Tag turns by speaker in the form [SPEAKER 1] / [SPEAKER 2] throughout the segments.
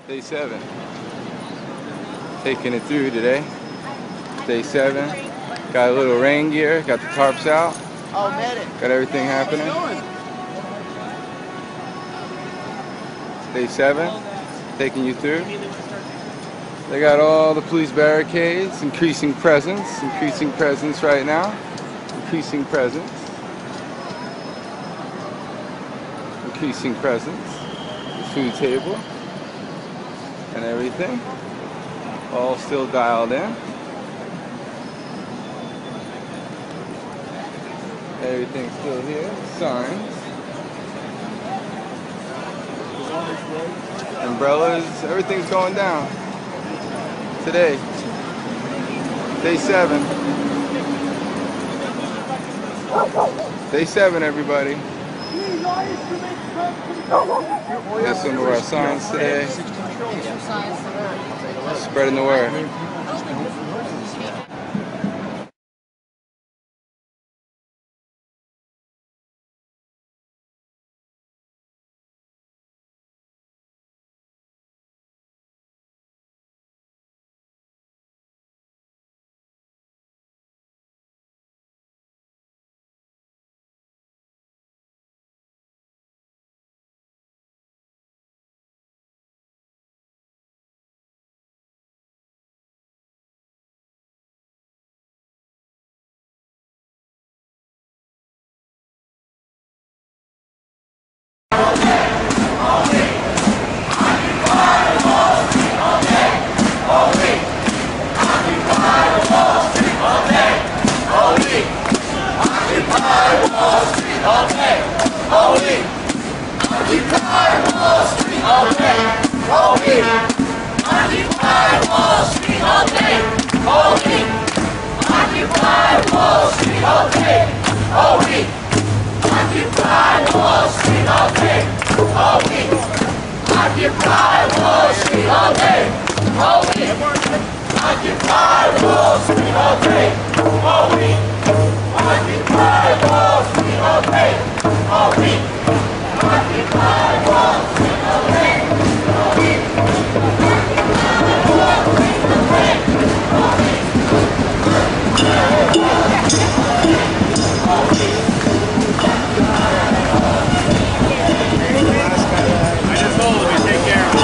[SPEAKER 1] Day 7. Taking it through today. Day 7. Got a little rain gear. Got the tarps out.
[SPEAKER 2] Oh, medic.
[SPEAKER 1] Got everything happening. Day 7. Taking you through. They got all the police barricades. Increasing presence. Increasing presence right now. Increasing presence. Increasing presence. The food table. And everything. All still dialed in. Everything's still here. Signs. Umbrellas. Everything's going down. Today. Day 7. Day 7, everybody. Listen to our signs today. Spreading the word.
[SPEAKER 3] Occupy Wall Street all day, all week. Occupy Wall Street all day, all week. Occupy Wall Street all day, all week. Occupy Wall Street all day, all week. Occupy Wall Street all day, all week. Occupy Wall Street all day, all week. Occupy Wall Street all day, all week. Occupy Wall Street all day, all week. Occupy Wall Street all day, all week.
[SPEAKER 4] I just told him to take care of it.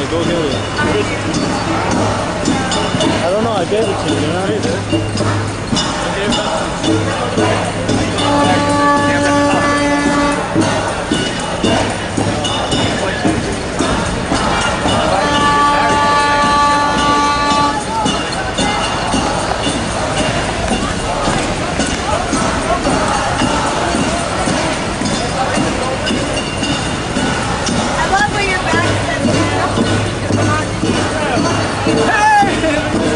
[SPEAKER 5] Go get it. I don't know, I gave it to you, you know?
[SPEAKER 3] Hey!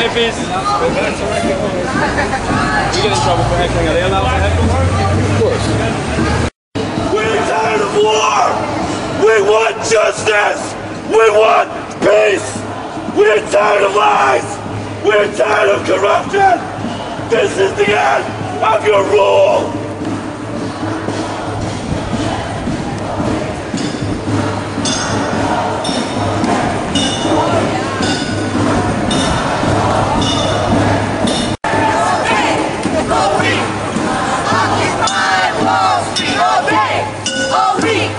[SPEAKER 5] hippies. We get in trouble for heckling. Are they allowed to heckle? Of course.
[SPEAKER 2] We're tired of war! We want justice! We want peace! We're tired of lies! We're tired of corruption! This is the end of your rule!
[SPEAKER 3] Occupy Wall Street all day, all week.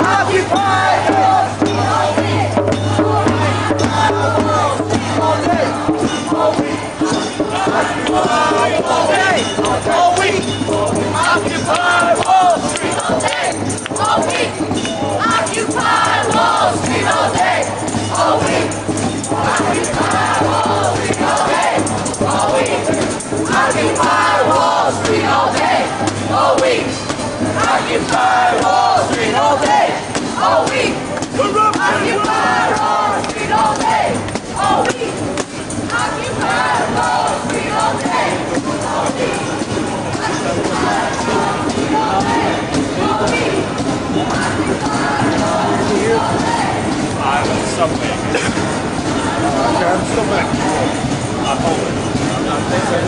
[SPEAKER 3] Occupy Wall Street all day, all week. Occupy Wall Street all day, all week. Occupy Wall Street all day, all week. Occupy Wall Street all day, all week. Occupy Wall Street all day, all week. Occupy Wall Street all day, all week.
[SPEAKER 4] I'm subway. Okay, I'm still back. I'm holding. I'm not thinking.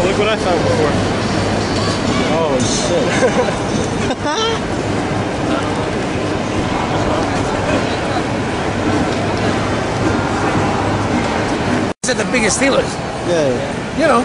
[SPEAKER 5] Look what I found before. Oh shit.
[SPEAKER 6] These are the biggest dealers.
[SPEAKER 5] Yeah.
[SPEAKER 6] You know.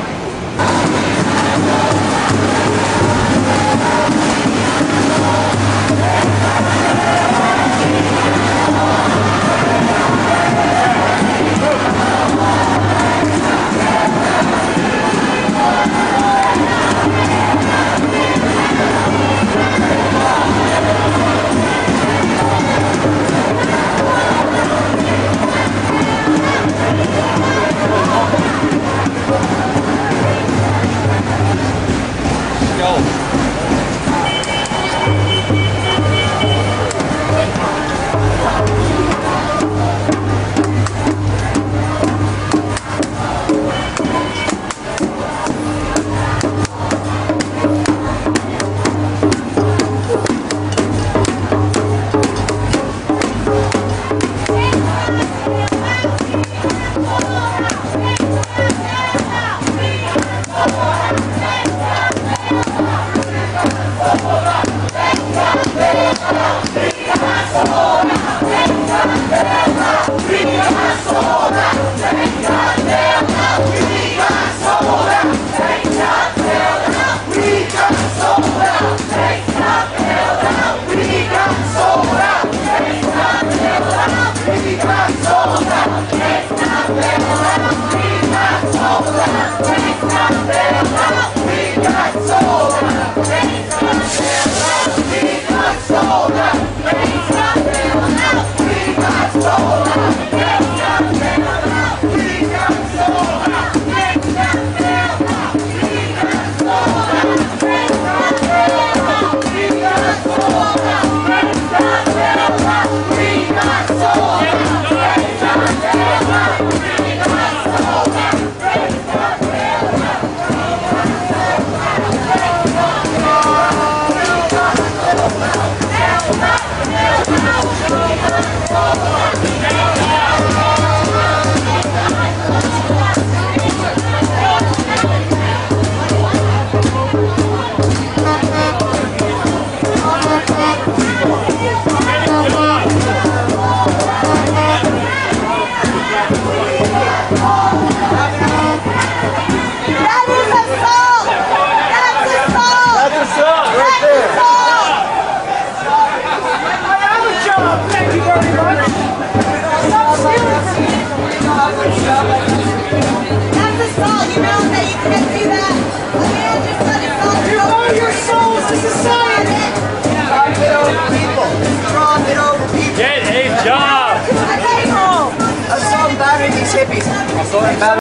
[SPEAKER 3] Hippies. I saw them battery